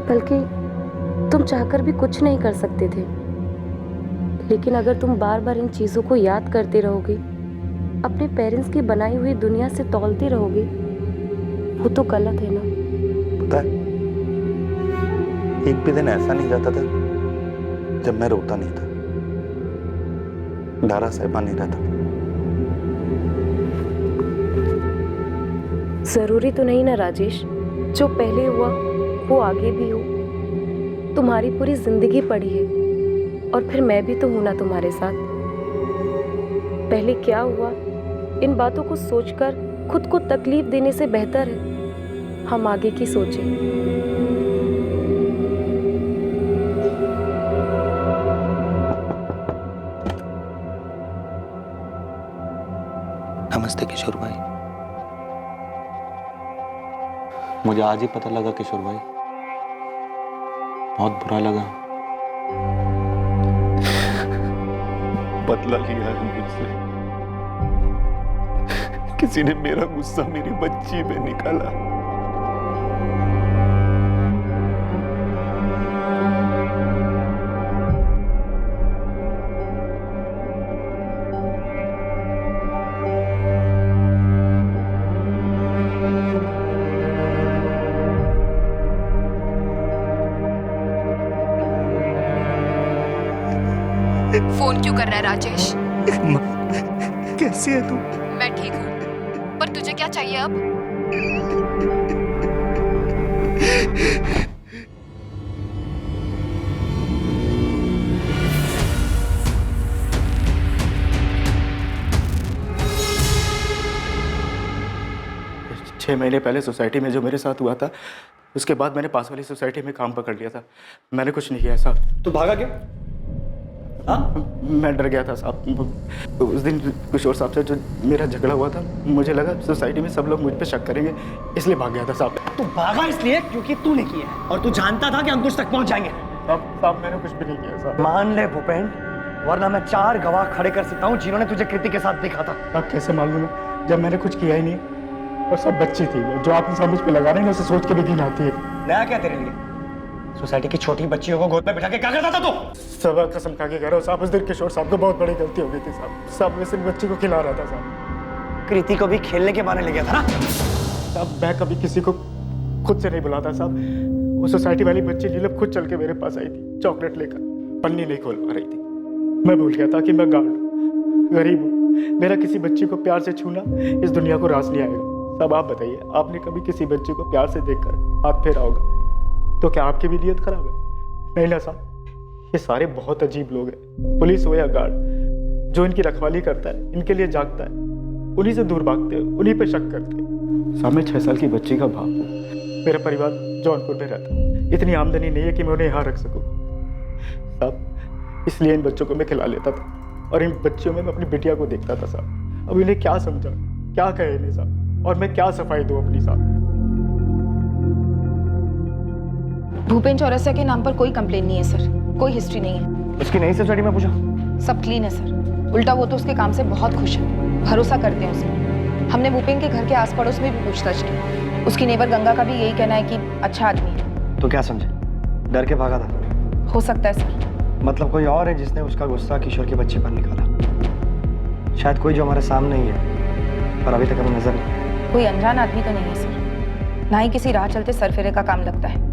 [SPEAKER 15] बल्कि तुम चाहकर भी कुछ नहीं कर सकते थे। लेकिन अगर तुम बार बार इन चीजों को याद करते रहोगे, अपने पेरेंट्स की बनाई हुई दुनिया से तौलते रहोगे, वो तो गलत है ना।
[SPEAKER 10] पता है, एक भी दिन ऐसा नहीं जाता था जब मैं रोता नहीं था, दारा साहिबा नहीं रहता।
[SPEAKER 15] जरूरी तो नहीं ना राजेश, जो पहले हुआ वो आगे भी हो। तुम्हारी पूरी जिंदगी पड़ी है और फिर मैं भी तो हूं ना तुम्हारे साथ। पहले क्या हुआ, इन बातों को सोचकर खुद को तकलीफ देने से बेहतर है हम आगे की सोचें।
[SPEAKER 10] नमस्ते किशोर भाई। मुझे आज ही पता लगा किशोर भाई, बहुत बुरा लगा।
[SPEAKER 1] बदला लिया है मुझसे। किसी ने मेरा गुस्सा मेरी बच्ची पे निकाला।
[SPEAKER 14] फोन क्यों कर रहा है राजेश?
[SPEAKER 5] कैसी है तू?
[SPEAKER 14] मैं ठीक हूँ, पर तुझे क्या चाहिए अब?
[SPEAKER 6] छह महीने पहले सोसाइटी में जो मेरे साथ हुआ था, उसके बाद मैंने पास वाली सोसाइटी में काम पकड़ लिया था। मैंने कुछ नहीं किया साहब।
[SPEAKER 7] तू भागा क्यों?
[SPEAKER 6] मैं डर गया था साहब। उस दिन किशोर साहब से जो मेरा झगड़ा हुआ था, मुझे लगा सोसाइटी में सब लोग मुझ पे शक करेंगे, इसलिए भाग गया था साहब।
[SPEAKER 7] तू भागा इसलिए क्योंकि तूने किया है और तू जानता था कि अंकुश तक पहुंच जाएंगे।
[SPEAKER 6] साहब मैंने कुछ भी नहीं किया साहब।
[SPEAKER 7] मान ले भूपेन, वरना मैं 4 गवाह खड़े कर सकता हूँ जिन्होंने तुझे कृति के साथ देखा था।
[SPEAKER 6] अब कैसे मालूम है जब मैंने कुछ किया ही नहीं, और सब बच्ची थी। जो आप सब मुझ पे लगा रहे हैं, उसे सोच के भी घिन आती है।
[SPEAKER 7] नया क्या तेरे लिए? सोसाइटी की छोटी बच्चियों को गोद में बिठा के क्या करता था तू?
[SPEAKER 6] सब कसम खा के कह रहा हूँ साहब, उस दिन किशोर साहब को बहुत बड़ी गलती हो गई थी साहब। सब में सिर्फ बच्ची को खिला रहा था साहब।
[SPEAKER 7] कृति को भी खेलने के बहाने ले गया था ना
[SPEAKER 6] साहब। मैं कभी किसी को खुद से नहीं बुलाता साहब। वो सोसाइटी वाली बच्ची नीलम खुद चल के मेरे पास आई थी, चॉकलेट लेकर। पन्नी नहीं खोल पा रही थी। मैं भूल गया था कि मैं गार्ड हूँ, गरीब हूँ, मेरा किसी बच्ची को प्यार से छूना इस दुनिया को रास नहीं आएगा। सब आप बताइए, आपने कभी किसी बच्चे को प्यार से देखकर हाथ फेरा होगा तो क्या आपकी भी नीयत खराब है? नहीं ना साहब, ये सारे बहुत अजीब लोग हैं। पुलिस हो या गार्ड, जो इनकी रखवाली करता है, इनके लिए जागता है, उन्हीं से दूर भागते हैं, उन्हीं पे शक करते हैं। साहब, मैं 6 साल की बच्ची का बाप हूँ। मेरा परिवार जौनपुर में रहता है। इतनी आमदनी नहीं है कि मैं उन्हें यहाँ रख सकूँ साहब, इसलिए इन बच्चों को मैं खिला लेता था और इन बच्चियों में मैं अपनी बिटिया को देखता था साहब। अब इन्हें क्या समझा, क्या कहे इन्हें साहब, और मैं क्या सफाई दूँ अपनी साहब?
[SPEAKER 8] भूपेन चौरसिया के नाम पर कोई कंप्लेन नहीं है सर, कोई हिस्ट्री नहीं है।
[SPEAKER 7] उसकी नहीं सोसाइटी में पूछा?
[SPEAKER 8] सब क्लीन है सर। उल्टा वो तो उसके काम से बहुत खुश है, भरोसा करते हैं उसे। हमने भूपेन के घर के आस पड़ोस में भी पूछताछ की। उसकी नेबर गंगा का भी यही कहना है कि अच्छा आदमी है।
[SPEAKER 7] तो क्या समझे, डर के भागा था?
[SPEAKER 8] हो सकता है सर।
[SPEAKER 7] मतलब कोई और है जिसने उसका गुस्सा किशोर की बच्ची पर निकाला? शायद कोई जो हमारे सामने ही है पर अभी तक हमें नजर नहीं।
[SPEAKER 8] कोई अनजान आदमी तो नहीं है सर, ना ही किसी राह चलते सरफेरे का काम लगता है।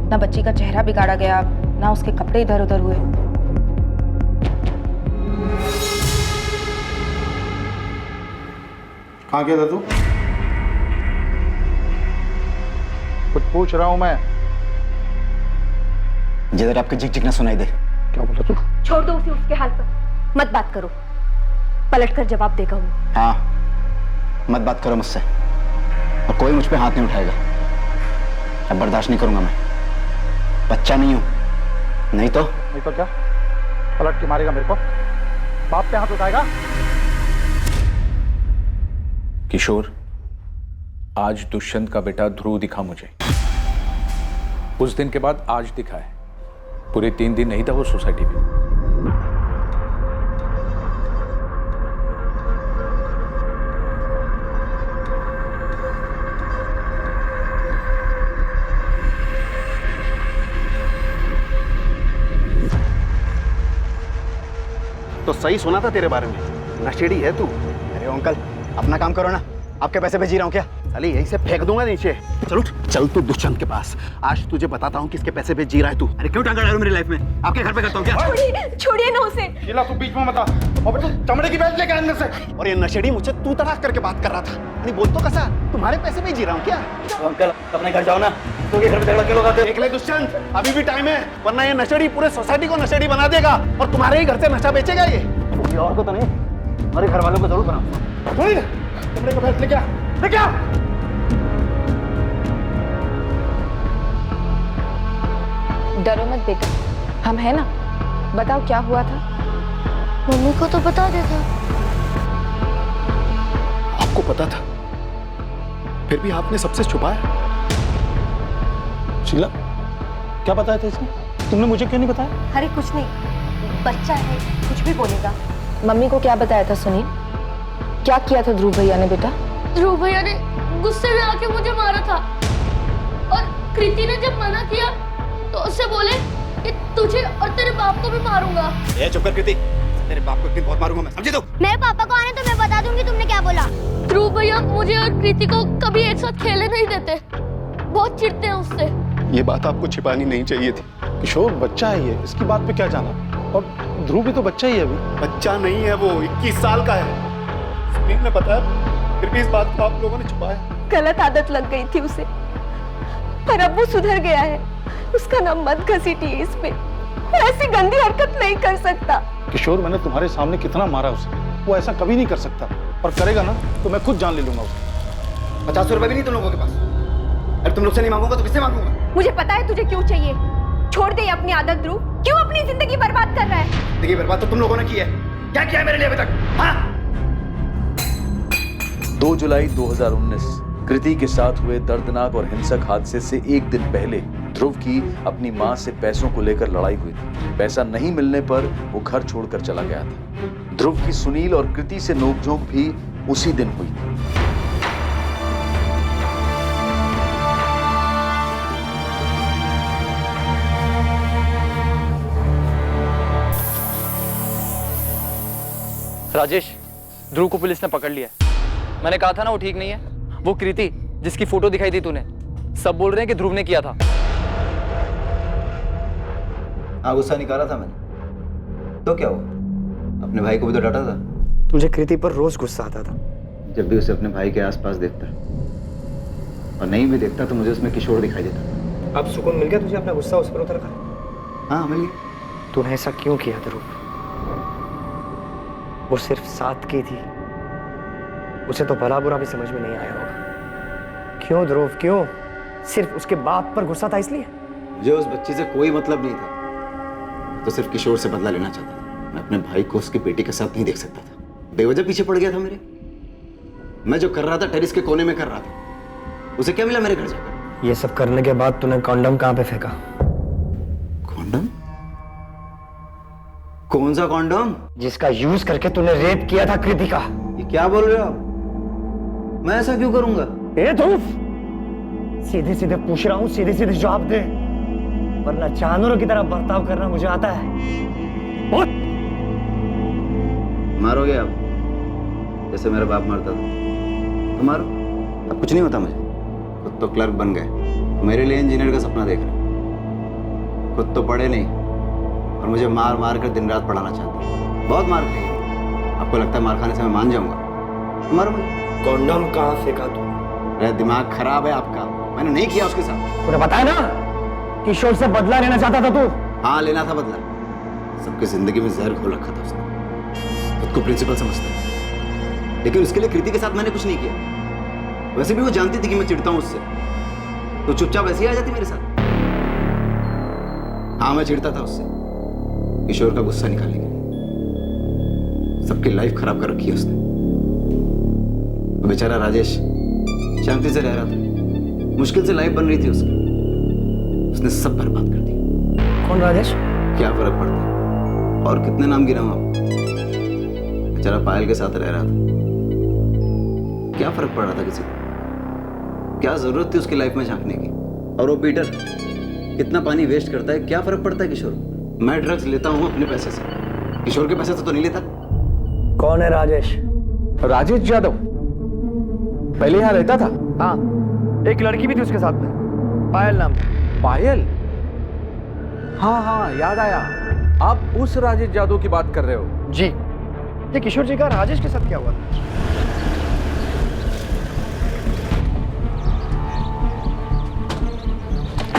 [SPEAKER 8] ना बच्ची का चेहरा बिगाड़ा गया, ना उसके कपड़े इधर उधर हुए।
[SPEAKER 5] कहाँ गया था तू? कुछ पूछ रहा हूं मैं।
[SPEAKER 1] जिधर आपके झिक झिक ना सुनाई दे।
[SPEAKER 5] क्या बोला तू?
[SPEAKER 15] छोड़ दो उसे उसके हाल पर, मत बात करो, पलट कर जवाब देगा वो।
[SPEAKER 1] हाँ, मत बात करो मुझसे, और कोई मुझ पे हाथ नहीं उठाएगा। अब बर्दाश्त नहीं करूंगा मैं। बच्चा नहीं हूं। नहीं तो
[SPEAKER 5] क्या पलट के मारेगा मेरे को? बाप पे हाथ उठाएगा?
[SPEAKER 11] किशोर, आज दुष्यंत का बेटा ध्रुव दिखा मुझे। उस दिन के बाद आज दिखा है। पूरे 3 दिन नहीं था वो सोसाइटी में।
[SPEAKER 1] तो सही सुना था तेरे बारे में, नशेड़ी है तू।
[SPEAKER 7] अरे अंकल, अपना काम करो ना, आपके पैसे पे जी रहा हूँ क्या?
[SPEAKER 1] अरे यहीं से फेंक दूंगा नीचे। चल उठ, चल तू दुष्यंत के पास। आज तुझे बताता हूँ किसके पैसे पे जी रहा है तू। अरे क्यों टांगा डालू मेरी लाइफ में? आपके घर पे करता हूँ क्या?
[SPEAKER 15] छोड़िए ना उसे।
[SPEAKER 6] शीला, तू बीच में मत आ। और बेटा चमड़े की बेल्ट लेके अंदर से।
[SPEAKER 1] और ये नशेड़ी मुझसे तू तड़ाक करके बात कर रहा था। नहीं बोल तो कैसा, तुम्हारे पैसे पे जी रहा हूँ क्या?
[SPEAKER 7] अंकल, अपने घर जाओ ना, तो घर पे झगड़ा क्यों लगाते?
[SPEAKER 1] देख ले दुष्यंत, अभी भी टाइम है, वरना ये नशेड़ी पूरे सोसाइटी को नशेड़ी बना देगा और तुम्हारे ही घर से नशा बेचेगा ये।
[SPEAKER 7] कोई और को तो नहीं, हमारे घर वालों को जरूर बनाओ।
[SPEAKER 6] चमड़े का बेल्ट लेके आ, लेके आ।
[SPEAKER 8] डरो मत बेटा, हम है ना। बताओ क्या हुआ था?
[SPEAKER 2] मम्मी को तो बता देता।
[SPEAKER 1] आपको पता था, फिर भी आपने सबसे छुपाया।
[SPEAKER 6] शीला, क्या बताया था इसने? तुमने मुझे क्यों नहीं बताया?
[SPEAKER 15] अरे कुछ नहीं, बच्चा है, कुछ भी बोलेगा।
[SPEAKER 8] मम्मी को क्या बताया था सुनील? क्या किया था ध्रुव भैया ने बेटा?
[SPEAKER 2] ध्रुव भैया ने गुस्से में आके मुझे मारा था, और कृति ने जब मना किया तो उससे बोले कि तुझे और तेरे बाप को भी मारूंगा।
[SPEAKER 1] ए चुप कर कृति, तेरे बाप को एक दिन बहुत मारूंगा मैं, समझी तू?
[SPEAKER 2] मेरे पापा को आने तो मैं बता दूंगी तुमने क्या बोला। ध्रुव भैया मुझे और कृति को कभी एक साथ खेलने नहीं देते, बहुत चिढ़ते हैं उससे।
[SPEAKER 1] ये बात आपको छिपानी नहीं चाहिए थी।
[SPEAKER 6] किशोर बच्चा है ये, इसकी बात पे क्या जाना? और ध्रुव भी तो बच्चा ही है अभी।
[SPEAKER 1] बच्चा नहीं है वो, 21 साल का है। सुनील ने बताया, फिर भी इस बात को आप लोगों ने छुपाया।
[SPEAKER 15] गलत आदत लग गई थी उसे, पर अब वो सुधर गया है। उसका नाम मत घसीटिए इस पे, वो ऐसी गंदी हरकत नहीं कर सकता।
[SPEAKER 6] किशोर, मैंने तुम्हारे सामने कितना मारा उसे, वो ऐसा कभी नहीं कर सकता, और करेगा ना तो मैं खुद जान ले लूंगा उसे।
[SPEAKER 7] 50 रुपए भी नहीं तुम लोगों के पास। अरे तुम लोग से नहीं मांगूंगा तो किससे मांगूंगा?
[SPEAKER 15] मुझे पता है तुझे क्यों चाहिए। छोड़ दे अपनी आदत ध्रुव, क्यों अपनी जिंदगी बर्बाद कर रहा है?
[SPEAKER 7] जिंदगी बर्बाद तो तुम लोगों ने की है। क्या किया है मेरे लिए अभी तक? हाँ?
[SPEAKER 13] 2 जुलाई 2019 कृति के साथ हुए दर्दनाक और हिंसक हादसे से एक दिन पहले ध्रुव की अपनी मां से पैसों को लेकर लड़ाई हुई थी। पैसा नहीं मिलने पर वो घर छोड़कर चला गया था। ध्रुव की सुनील और कृति से नोकझोंक भी उसी दिन हुई।
[SPEAKER 7] राजेश, ध्रुव को पुलिस ने पकड़ लिया। मैंने कहा था ना वो ठीक नहीं है। वो कृति जिसकी फोटो दिखाई दी तूने, सब बोल रहे हैं कि ध्रुव ने किया था।
[SPEAKER 10] हाँ, गुस्सा निकाला था मैंने। तो क्या हुआ? अपने भाई को भी तो डांटा था।
[SPEAKER 7] मुझे कृति पर रोज गुस्सा आता था।
[SPEAKER 1] जब भी उसे अपने भाई के आसपास देखता और नहीं भी देखता तो मुझे उसमें किशोर दिखाई देता।
[SPEAKER 7] अब सुकून मिल गया तुझे अपना गुस्सा उस पर उतर कर?
[SPEAKER 1] हाँ मिल गया।
[SPEAKER 7] तूने ऐसा क्यों किया ध्रुव? वो सिर्फ साथ की थी, उसे तो भला बुरा भी समझ में नहीं आया होगा। क्यों ध्रुव, क्यों? सिर्फ उसके बाप पर गुस्सा था इसलिए?
[SPEAKER 1] मुझे उस बच्ची से कोई मतलब नहीं था, तो सिर्फ किशोर से बदला लेना चाहता था। मैं अपने भाई को उसकी बेटी के साथ नहीं देख सकता था। बेवजह पीछे पड़ गया था मेरे। मैं जो कर रहा था टेरिस के कोने में कर रहा था, उसे क्या मिला मेरे घर जाकर?
[SPEAKER 7] ये सब करने के बाद तूने कॉन्डम कहाँ पे फेंका?
[SPEAKER 1] कॉन्डम? कौन सा कॉन्डम?
[SPEAKER 7] जिसका यूज करके तूने रेप किया था कृति का।
[SPEAKER 1] ये क्या बोल रहे हो आप? मैं ऐसा क्यों करूंगा?
[SPEAKER 7] ए ध्रुव, सीधे सीधे पूछ रहा हूँ, सीधे सीधे जवाब दे, वरना जानवरों की तरह बर्ताव करना मुझे आता है। बोल।
[SPEAKER 1] मारोगे आप जैसे मेरा बाप मारता था तो मारो। अब कुछ नहीं होता मुझे। खुद तो क्लर्क बन गए, मेरे लिए इंजीनियर का सपना देख रहे। खुद तो पढ़े नहीं और मुझे मार मार कर दिन रात पढ़ाना चाहते हैं। बहुत मार खाई है। आपको लगता है मार खाने से मैं मान जाऊंगा? तो मारो मुझे।
[SPEAKER 7] कॉन्डम कहाँ फेंका तू?
[SPEAKER 1] मेरा दिमाग खराब है आपका। मैंने नहीं किया उसके साथ।
[SPEAKER 7] तूने बताया ना किशोर से बदला लेना चाहता था तू?
[SPEAKER 1] हाँ लेना था बदला। सबकी जिंदगी में जहर घोल रखा था उसने। खुद को प्रिंसिपल समझता है, लेकिन उसके लिए कृति के साथ मैंने कुछ नहीं किया। वैसे भी वो जानती थी कि मैं चिढ़ता हूं उससे, तो चुपचाप ऐसे ही आ जाती मेरे साथ। हाँ मैं चिढ़ता था उससे, किशोर का गुस्सा निकालने के लिए। सबकी लाइफ खराब कर रखी है उसने। तो बेचारा राजेश शांति से रह रहा था, मुश्किल से लाइफ बन रही थी उसकी, उसने सब बर्बाद कर दिया।
[SPEAKER 7] कौन राजेश?
[SPEAKER 1] क्या फर्क पड़ता है? और कितने नाम गिनाऊं आप? बेचारा पायल के साथ रह रहा था। क्या फर्क पड़ रहा था किसी को? क्या जरूरत थी उसकी लाइफ में झांकने की? और वो पीटर कितना पानी वेस्ट करता है, क्या फर्क पड़ता है किशोर? मैं ड्रग्स लेता हूं अपने पैसे से, किशोर के पैसे से तो नहीं लेता।
[SPEAKER 7] कौन है राजेश?
[SPEAKER 11] राजेश यादव पहले यहाँ रहता था।
[SPEAKER 7] हाँ, एक लड़की भी थी उसके साथ में, पायल नाम।
[SPEAKER 11] पायल? हाँ हाँ याद आया। आप उस राजेश यादव की बात कर रहे हो?
[SPEAKER 7] जी। ये किशोर जी का राजेश के साथ क्या हुआ?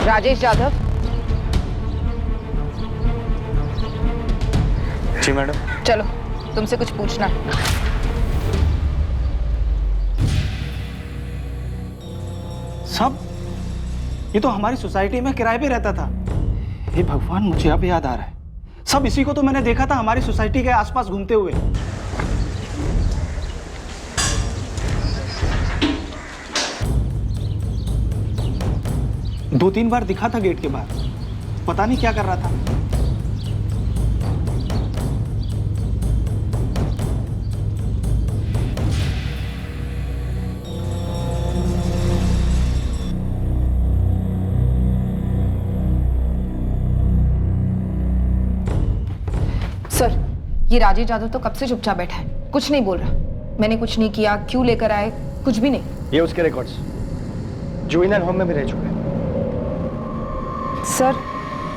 [SPEAKER 8] राजेश यादव।
[SPEAKER 7] जी मैडम।
[SPEAKER 8] चलो, तुमसे कुछ पूछना है।
[SPEAKER 6] सब ये तो हमारी सोसाइटी में किराए पे रहता था। हे भगवान, मुझे अब याद आ रहा है। सब इसी को तो मैंने देखा था हमारी सोसाइटी के आसपास घूमते हुए। दो तीन बार दिखा था गेट के बाहर, पता नहीं क्या कर रहा था।
[SPEAKER 8] सर, ये राजेश यादव तो कब से चुपचाप बैठा है, कुछ नहीं बोल रहा। मैंने कुछ नहीं किया, क्यों लेकर आए, कुछ भी नहीं।
[SPEAKER 7] ये उसके रिकॉर्ड्स जुवेनाइल होम में भी रह चुके हैं।
[SPEAKER 8] सर,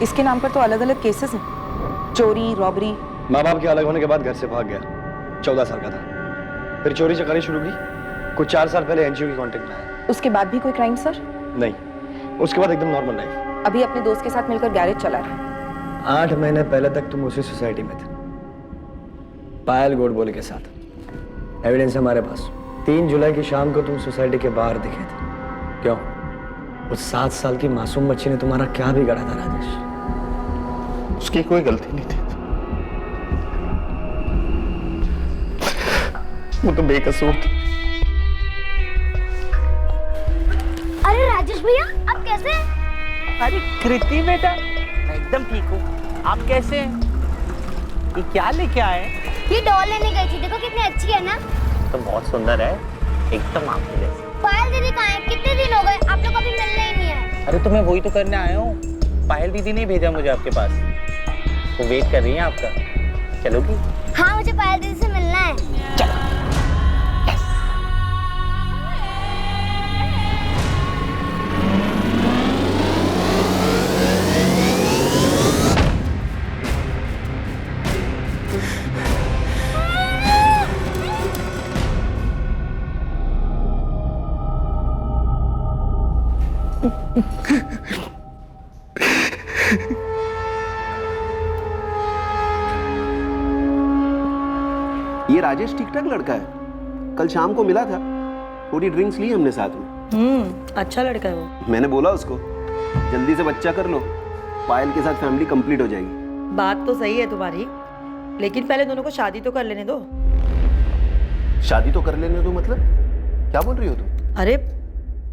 [SPEAKER 8] इसके नाम पर तो अलग अलग केसेस हैं, चोरी, रॉबरी।
[SPEAKER 7] माँ बाप के अलग होने के बाद घर से भाग गया, 14 साल का था। फिर चोरी चकारी शुरू की, कुछ 4 साल पहले एनजीओ की कांटेक्ट में आया।
[SPEAKER 8] उसके बाद भी कोई क्राइम सर?
[SPEAKER 7] नहीं, उसके बाद एकदम नॉर्मल लाइफ।
[SPEAKER 8] अभी अपने दोस्त के साथ मिलकर गैरेज चला रहा है।
[SPEAKER 7] 8 महीने पहले तक तुम उसी सोसाइटी में थे, पायल गोडबोले के साथ। एविडेंस हमारे पास। 3 जुलाई की शाम को तुम सोसाइटी के बाहर दिखे थे। क्यों? उस 7 साल की मासूम बच्ची ने तुम्हारा क्या बिगाड़ा था राजेश?
[SPEAKER 6] उसकी कोई गलती नहीं थी, वो तो बेकसूर थी।
[SPEAKER 2] अरे राजेश भैया, आप कैसे हैं?
[SPEAKER 16] अरे कृति बेटा, मैं एकदम ठीक हूँ। आप कैसे हैं? ये क्या लेके आए?
[SPEAKER 2] ये डॉल लेने गई थी, देखो कितनी अच्छी है ना।
[SPEAKER 16] तो बहुत सुंदर है, एकदम आपके जैसे।
[SPEAKER 2] पायल दीदी कहाँ है? कितने दिन हो गए, आप लोग अभी मिलने ही नहीं आए।
[SPEAKER 16] अरे तो मैं वही तो करने आया हूँ। पायल दीदी ने भेजा मुझे आपके पास, वो वेट कर रही है आपका। चलोगी?
[SPEAKER 2] हाँ, मुझे पायल दीदी से मिलना है।
[SPEAKER 16] चलो।
[SPEAKER 1] ये राजेश ठीक ठाक लड़का है, कल शाम को मिला था, थोड़ी ड्रिंक्स ली हमने साथ में।
[SPEAKER 3] अच्छा लड़का है वो।
[SPEAKER 1] मैंने बोला उसको जल्दी से बच्चा कर लो, पायल के साथ फैमिली कंप्लीट हो जाएगी।
[SPEAKER 3] बात तो सही है तुम्हारी, लेकिन पहले दोनों को शादी तो कर लेने दो।
[SPEAKER 1] शादी तो कर लेने दो मतलब क्या बोल रही हो तुम?
[SPEAKER 3] अरे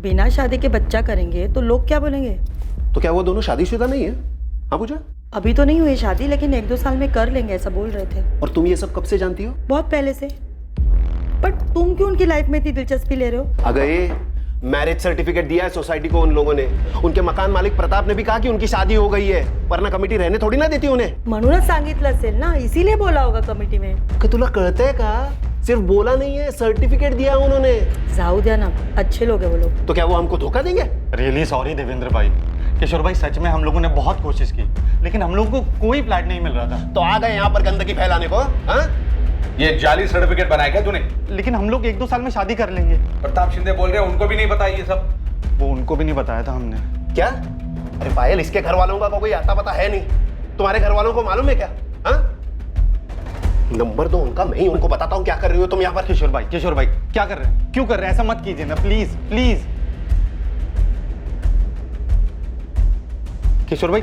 [SPEAKER 3] बिना शादी के बच्चा करेंगे तो लोग क्या बोलेंगे?
[SPEAKER 1] तो क्या वो दोनों शादीशुदा नहीं है? हाँ पूजा।
[SPEAKER 3] अभी तो नहीं हुई शादी, लेकिन 1-2 साल में कर लेंगे ऐसा बोल रहे थे।
[SPEAKER 1] और तुम ये सब कब से जानती हो?
[SPEAKER 3] बहुत पहले से। पर तुम क्यों उनकी लाइफ में इतनी दिलचस्पी ले रहे हो?
[SPEAKER 1] अगर मैरिज सर्टिफिकेट दिया है सोसाइटी को उन लोगों ने, उनके मकान मालिक प्रताप ने भी कहा कि उनकी शादी हो गई है, वरना कमिटी रहने थोड़ी ना देती उन्हें।
[SPEAKER 3] म्हणूनच सांगितलं असेल ना, इसीलिए बोला होगा कमिटी में।
[SPEAKER 1] कि तुला कळतंय का? सिर्फ बोला नहीं है, सर्टिफिकेट दिया है उन्होंने।
[SPEAKER 3] जाऊ द्या ना, अच्छे लोग है वो लोग।
[SPEAKER 1] तो क्या वो हमको धोखा देंगे?
[SPEAKER 5] रियली सॉरी देवेंद्र भाई। किशोर भाई सच में हम लोगों ने बहुत कोशिश की, लेकिन हम लोगों को कोई फ्लैट नहीं मिल रहा था।
[SPEAKER 1] तो आ गए यहाँ पर गंदगी फैलाने को? हाँ?
[SPEAKER 11] ये जाली सर्टिफिकेट बनाया क्या तूने?
[SPEAKER 5] लेकिन हम लोग 1-2 साल में शादी कर लेंगे।
[SPEAKER 11] प्रताप शिंदे बोल रहे हैं उनको भी नहीं बताया ये सब?
[SPEAKER 5] वो उनको भी नहीं बताया था हमने।
[SPEAKER 1] क्या? अरे पायल, इसके घर वालों का कोई आता पता है नहीं, तुम्हारे घर वालों को मालूम है क्या? हाँ? नंबर दो उनका, मैं ही उनको बताता हूँ क्या कर रही हो तुम यहाँ पर।
[SPEAKER 5] किशोर भाई क्या कर रहे हैं? क्यों कर रहे हैं? ऐसा मत कीजिए ना, प्लीज प्लीज। किशोर भाई,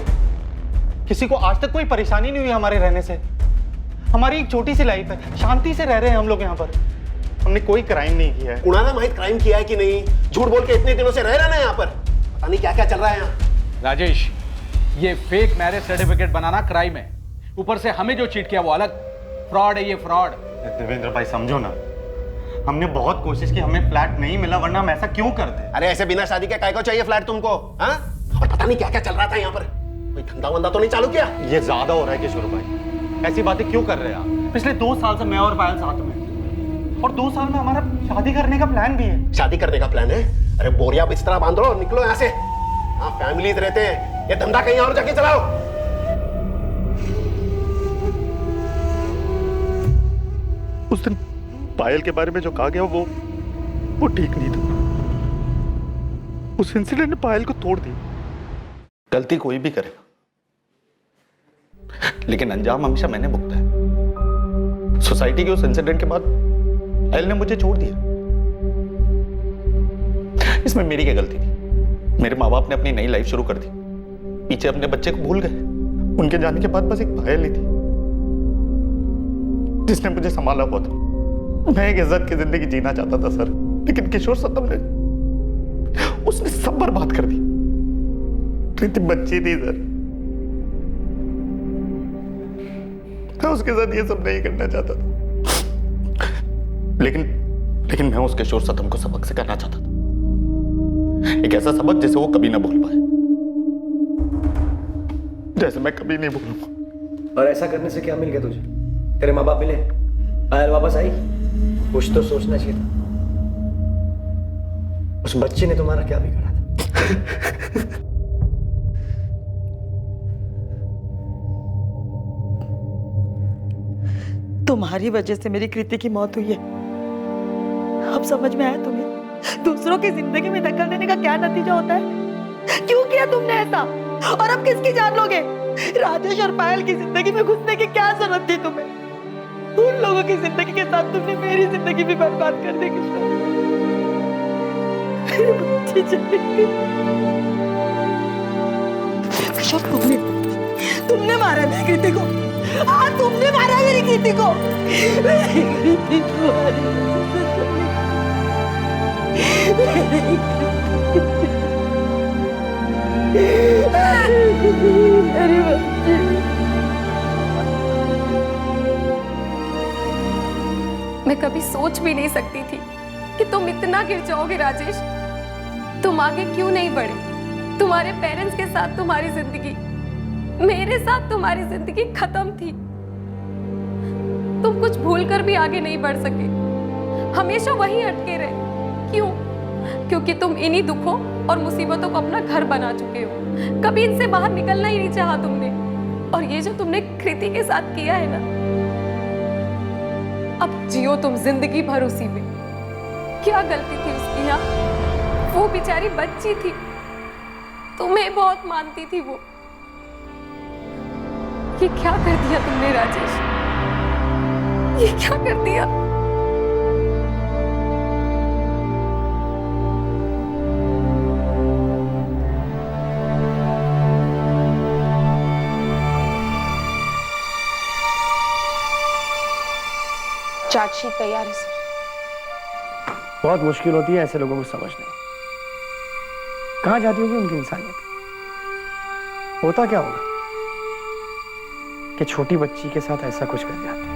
[SPEAKER 5] किसी को आज तक कोई परेशानी नहीं हुई हमारे रहने से। हमारी एक छोटी सी लाइफ है, शांति से रह रहे हैं हम लोग यहाँ पर। हमने कोई क्राइम नहीं किया है।
[SPEAKER 1] उन्होंने माहित क्राइम किया है कि नहीं? झूठ बोल के इतने दिनों से रह रहे ना यहाँ पर, पता नहीं क्या क्या चल रहा है यहाँ।
[SPEAKER 11] राजेश, ये फेक मैरिज सर्टिफिकेट बनाना क्राइम है, ऊपर से हमें जो चीट किया वो अलग। फ्रॉड है ये, फ्रॉड।
[SPEAKER 5] देवेंद्र भाई समझो ना, हमने बहुत कोशिश की, हमें फ्लैट नहीं मिला, वरना हम ऐसा क्यों करते?
[SPEAKER 1] अरे ऐसे बिना शादी के काय को चाहिए फ्लैट तुमको? हाँ? और पता नहीं क्या क्या चल रहा था यहाँ पर, कोई धंधा वंदा तो नहीं चालू किया?
[SPEAKER 5] ये ज्यादा हो रहा है किशोर भाई, ऐसी बातें क्यों कर रहे हैं आप? पिछले 2 साल से मैं और पायल साथ में, और 2 साल में हमारा शादी करने का प्लान भी है।
[SPEAKER 1] शादी करने का प्लान है? अरे बोरिया बिस्तरा बांध लो और निकलो यहाँ से। हाँ, फैमिलीज रहते हैं, ये धंधा कहीं और जाके चलाओ।
[SPEAKER 5] उस दिन पायल के बारे में जो कहा गया वो ठीक नहीं था। उस इंसिडेंट ने पायल को तोड़ दी। गलती कोई भी करेगा, लेकिन अंजाम हमेशा मैंने भुगता है। सोसाइटी के उस इंसिडेंट के बाद पायल ने मुझे छोड़ दिया। इसमें मेरी क्या गलती थी? मेरे माँ बाप ने अपनी नई लाइफ शुरू कर दी, पीछे अपने बच्चे को भूल गए। उनके जाने के बाद बस एक पायल ही थी जिसने मुझे संभाला हुआ था। मैं एक इज्जत की जिंदगी जीना चाहता था सर, लेकिन किशोर सतम ने उसने सब बर्बाद कर दी। प्रीति बच्ची थी सर, मैं उसके साथ ये सब नहीं करना चाहता था, लेकिन मैं उस किशोर सतम को सबक सिखाना चाहता था, एक ऐसा सबक जिसे वो कभी ना भूल पाए, जैसे मैं कभी नहीं भूलूंगा।
[SPEAKER 7] और ऐसा करने से क्या मिल गया तुझे? तेरे माँ बाप मिले, पायल वापस आई, कुछ तो सोचना चाहिए था। उस बच्चे ने तुम्हारा क्या बिगाड़ा था?
[SPEAKER 3] तुम्हारी वजह से मेरी कृति की मौत हुई है। अब समझ में आया तुम्हें दूसरों की जिंदगी में दखल देने का क्या नतीजा होता है? क्यों किया तुमने ऐसा? और अब किसकी जान लोगे? राजेश और पायल की जिंदगी में घुसने की क्या जरूरत थी तुम्हें? उन लोगों की जिंदगी के साथ तुमने मेरी जिंदगी भी बर्बाद कर दी। किशोर, तुमने मारा मेरी कृति को। आज तुमने मारा मेरी कृति को। मेरी कृति मेरी बच्ची।
[SPEAKER 15] मैं कभी सोच भी नहीं सकती थी कि तुम इतना गिर जाओगे राजेश। तुम आगे क्यों नहीं बढ़े? तुम्हारे पेरेंट्स के साथ तुम्हारी जिंदगी, मेरे साथ तुम्हारी जिंदगी खत्म थी। तुम कुछ भूलकर भी आगे नहीं बढ़ सके, हमेशा वहीं अटके रहे। क्यों? क्योंकि तुम इन्हीं दुखों और मुसीबतों को अपना घर बना चुके हो। कभी इनसे बाहर निकलना ही नहीं चाहा तुमने। और ये जो तुमने कृति के साथ किया है ना, अब जियो तुम जिंदगी भर उसी में। क्या गलती थी उसकी? यहाँ वो बेचारी बच्ची थी,
[SPEAKER 14] तुम्हें बहुत मानती थी वो। ये क्या कर दिया तुमने राजेश, ये क्या कर दिया?
[SPEAKER 8] चार्जशीट तैयार है सर।
[SPEAKER 7] बहुत मुश्किल होती है ऐसे लोगों को समझने। कहाँ जाती होगी उनकी इंसानियत? होता क्या होगा कि छोटी बच्ची के साथ ऐसा कुछ कर जाते हैं?